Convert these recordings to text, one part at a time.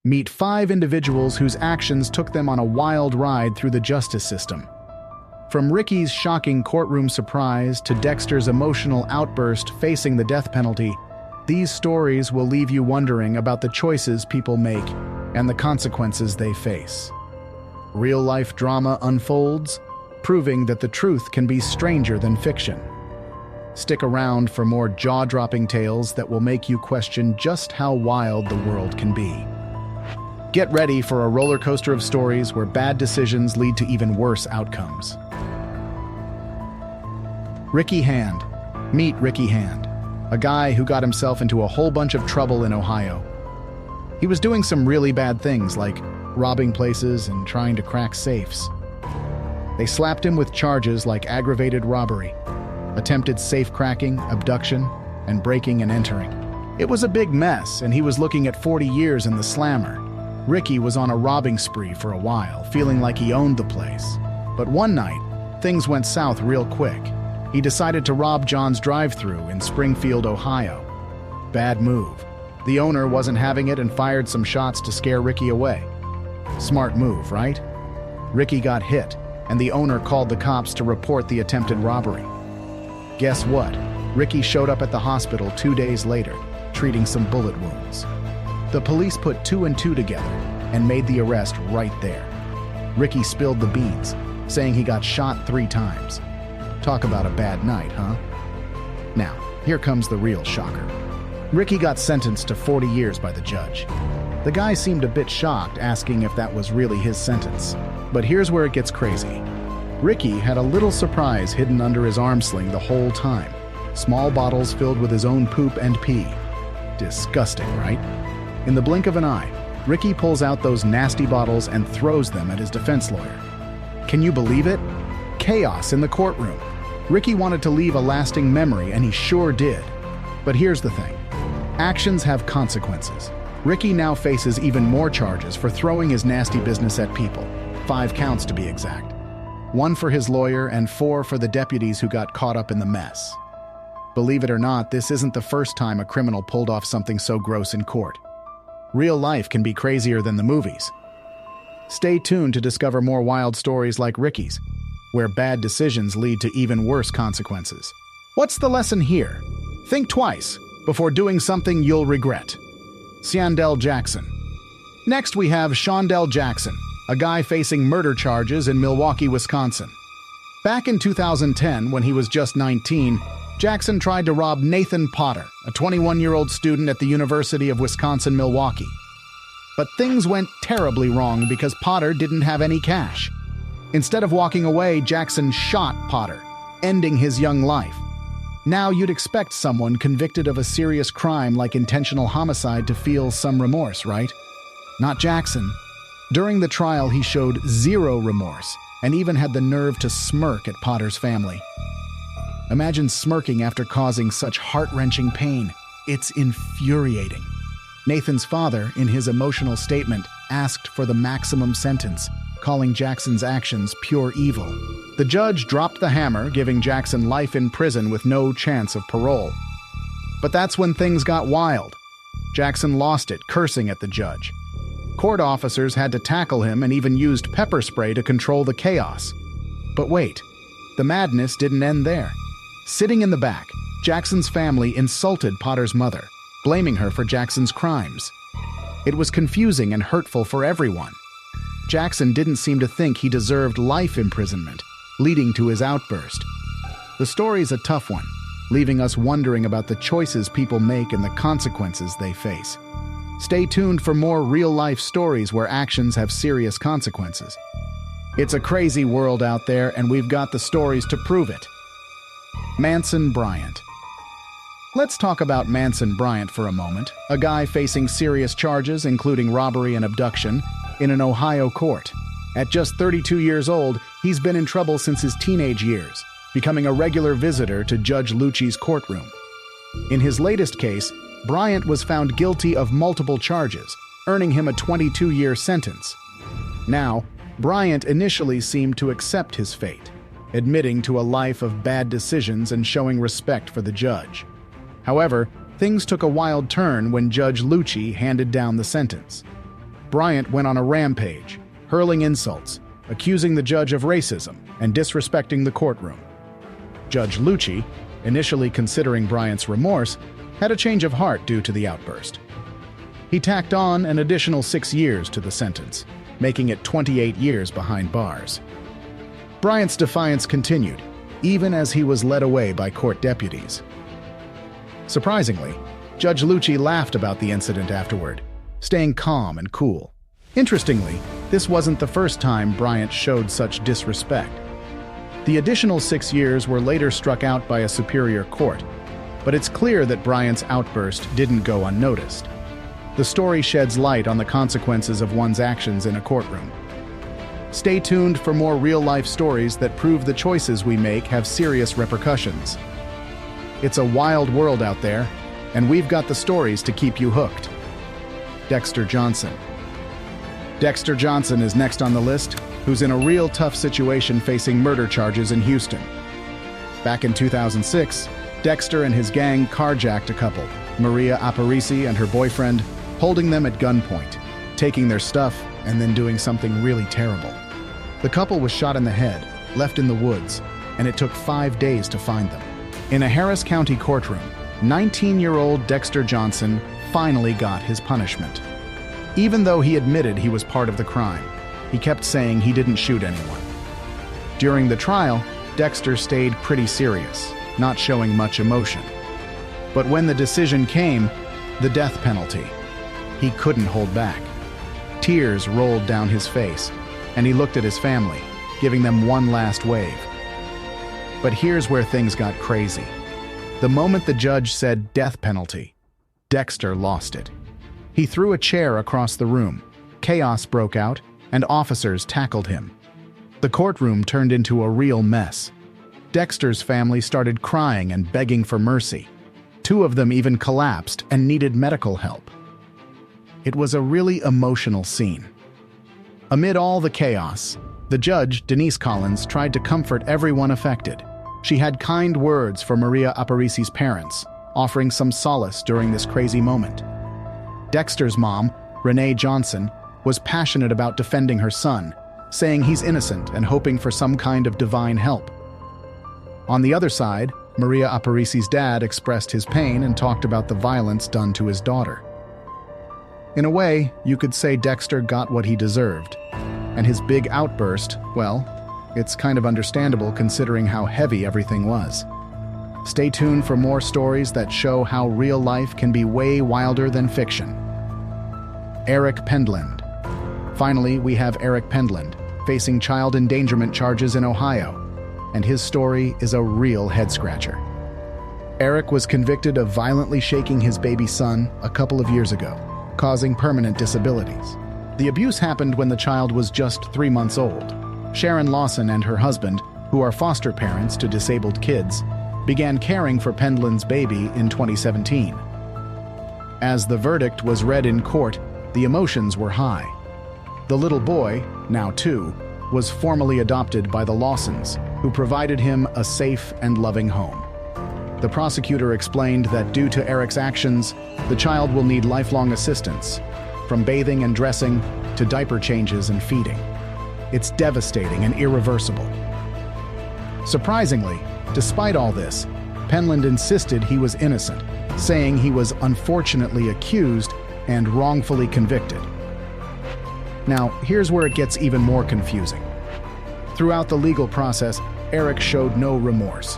Meet 5 individuals whose actions took them on a wild ride through the justice system. From Ricky's shocking courtroom surprise to Dexter's emotional outburst facing the death penalty, these stories will leave you wondering about the choices people make and the consequences they face. Real-life drama unfolds, proving that the truth can be stranger than fiction. Stick around for more jaw-dropping tales that will make you question just how wild the world can be. Get ready for a roller coaster of stories where bad decisions lead to even worse outcomes. Ricky Hand. Meet Ricky Hand, a guy who got himself into a whole bunch of trouble in Ohio. He was doing some really bad things like robbing places and trying to crack safes. They slapped him with charges like aggravated robbery, attempted safe cracking, abduction, and breaking and entering. It was a big mess, and he was looking at 40 years in the slammer. Ricky was on a robbing spree for a while, feeling like he owned the place. But one night, things went south real quick. He decided to rob John's drive-thru in Springfield, Ohio. Bad move. The owner wasn't having it and fired some shots to scare Ricky away. Smart move, right? Ricky got hit, and the owner called the cops to report the attempted robbery. Guess what? Ricky showed up at the hospital 2 days later, treating some bullet wounds. The police put 2 and 2 together and made the arrest right there. Ricky spilled the beans, saying he got shot 3 times. Talk about a bad night, huh? Now, here comes the real shocker. Ricky got sentenced to 40 years by the judge. The guy seemed a bit shocked, asking if that was really his sentence. But here's where it gets crazy. Ricky had a little surprise hidden under his arm sling the whole time. Small bottles filled with his own poop and pee. Disgusting, right? In the blink of an eye, Ricky pulls out those nasty bottles and throws them at his defense lawyer. Can you believe it? Chaos in the courtroom. Ricky wanted to leave a lasting memory, and he sure did. But here's the thing. Actions have consequences. Ricky now faces even more charges for throwing his nasty business at people. 5 counts to be exact. 1 for his lawyer and 4 for the deputies who got caught up in the mess. Believe it or not, this isn't the first time a criminal pulled off something so gross in court. Real life can be crazier than the movies. Stay tuned to discover more wild stories like Ricky's, where bad decisions lead to even worse consequences. What's the lesson here? Think twice before doing something you'll regret. Shondell Jackson. Next we have Shondell Jackson, a guy facing murder charges in Milwaukee, Wisconsin. Back in 2010, when he was just 19, Jackson tried to rob Nathan Potter, a 21-year-old student at the University of Wisconsin-Milwaukee. But things went terribly wrong because Potter didn't have any cash. Instead of walking away, Jackson shot Potter, ending his young life. Now you'd expect someone convicted of a serious crime like intentional homicide to feel some remorse, right? Not Jackson. During the trial, he showed 0 remorse and even had the nerve to smirk at Potter's family. Imagine smirking after causing such heart-wrenching pain. It's infuriating. Nathan's father, in his emotional statement, asked for the maximum sentence, calling Jackson's actions pure evil. The judge dropped the hammer, giving Jackson life in prison with no chance of parole. But that's when things got wild. Jackson lost it, cursing at the judge. Court officers had to tackle him and even used pepper spray to control the chaos. But wait, the madness didn't end there. Sitting in the back, Jackson's family insulted Potter's mother, blaming her for Jackson's crimes. It was confusing and hurtful for everyone. Jackson didn't seem to think he deserved life imprisonment, leading to his outburst. The story's a tough one, leaving us wondering about the choices people make and the consequences they face. Stay tuned for more real-life stories where actions have serious consequences. It's a crazy world out there, and we've got the stories to prove it. Manson Bryant. Let's talk about Manson Bryant for a moment, a guy facing serious charges including robbery and abduction in an Ohio court. At just 32 years old, he's been in trouble since his teenage years, becoming a regular visitor to Judge Lucci's courtroom. In his latest case, Bryant was found guilty of multiple charges, earning him a 22-year sentence. Now, Bryant initially seemed to accept his fate, admitting to a life of bad decisions and showing respect for the judge. However, things took a wild turn when Judge Lucci handed down the sentence. Bryant went on a rampage, hurling insults, accusing the judge of racism and disrespecting the courtroom. Judge Lucci, initially considering Bryant's remorse, had a change of heart due to the outburst. He tacked on an additional 6 years to the sentence, making it 28 years behind bars. Bryant's defiance continued, even as he was led away by court deputies. Surprisingly, Judge Lucci laughed about the incident afterward, staying calm and cool. Interestingly, this wasn't the first time Bryant showed such disrespect. The additional 6 years were later struck out by a superior court, but it's clear that Bryant's outburst didn't go unnoticed. The story sheds light on the consequences of one's actions in a courtroom. Stay tuned for more real-life stories that prove the choices we make have serious repercussions. It's a wild world out there, and we've got the stories to keep you hooked. Dexter Johnson. Dexter Johnson is next on the list, who's in a real tough situation facing murder charges in Houston. Back in 2006, Dexter and his gang carjacked a couple, Maria Aparici and her boyfriend, holding them at gunpoint, taking their stuff, and then doing something really terrible. The couple was shot in the head, left in the woods, and it took 5 days to find them. In a Harris County courtroom, 19-year-old Dexter Johnson finally got his punishment. Even though he admitted he was part of the crime, he kept saying he didn't shoot anyone. During the trial, Dexter stayed pretty serious, not showing much emotion. But when the decision came, the death penalty, he couldn't hold back. Tears rolled down his face, and he looked at his family, giving them one last wave. But here's where things got crazy. The moment the judge said death penalty, Dexter lost it. He threw a chair across the room. Chaos broke out, and officers tackled him. The courtroom turned into a real mess. Dexter's family started crying and begging for mercy. 2 of them even collapsed and needed medical help. It was a really emotional scene. Amid all the chaos, the judge, Denise Collins, tried to comfort everyone affected. She had kind words for Maria Aparici's parents, offering some solace during this crazy moment. Dexter's mom, Renee Johnson, was passionate about defending her son, saying he's innocent and hoping for some kind of divine help. On the other side, Maria Aparici's dad expressed his pain and talked about the violence done to his daughter. In a way, you could say Dexter got what he deserved, and his big outburst, well, it's kind of understandable considering how heavy everything was. Stay tuned for more stories that show how real life can be way wilder than fiction. Eric Pendland. Finally, we have Eric Pendland, facing child endangerment charges in Ohio, and his story is a real head-scratcher. Eric was convicted of violently shaking his baby son a couple of years ago, causing permanent disabilities. The abuse happened when the child was just 3 months old. Sharon Lawson and her husband, who are foster parents to disabled kids, began caring for Pendland's baby in 2017. As the verdict was read in court, the emotions were high. The little boy, now 2, was formally adopted by the Lawsons, who provided him a safe and loving home. The prosecutor explained that due to Eric's actions, the child will need lifelong assistance, from bathing and dressing to diaper changes and feeding. It's devastating and irreversible. Surprisingly, despite all this, Pendland insisted he was innocent, saying he was unfortunately accused and wrongfully convicted. Now, here's where it gets even more confusing. Throughout the legal process, Eric showed no remorse.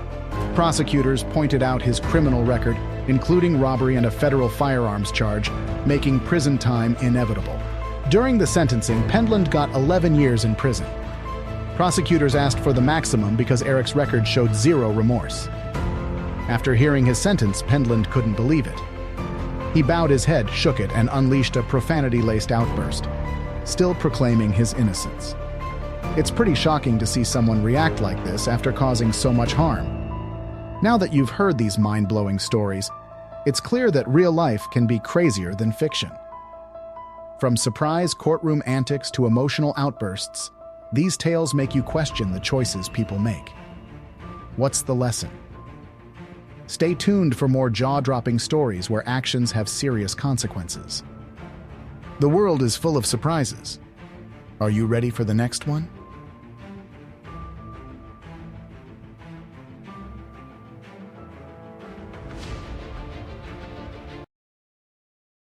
Prosecutors pointed out his criminal record, including robbery and a federal firearms charge, making prison time inevitable. During the sentencing, Pendland got 11 years in prison. Prosecutors asked for the maximum because Eric's record showed zero remorse. After hearing his sentence, Pendland couldn't believe it. He bowed his head, shook it, and unleashed a profanity-laced outburst, still proclaiming his innocence. It's pretty shocking to see someone react like this after causing so much harm. Now that you've heard these mind-blowing stories, it's clear that real life can be crazier than fiction. From surprise courtroom antics to emotional outbursts, these tales make you question the choices people make. What's the lesson? Stay tuned for more jaw-dropping stories where actions have serious consequences. The world is full of surprises. Are you ready for the next one?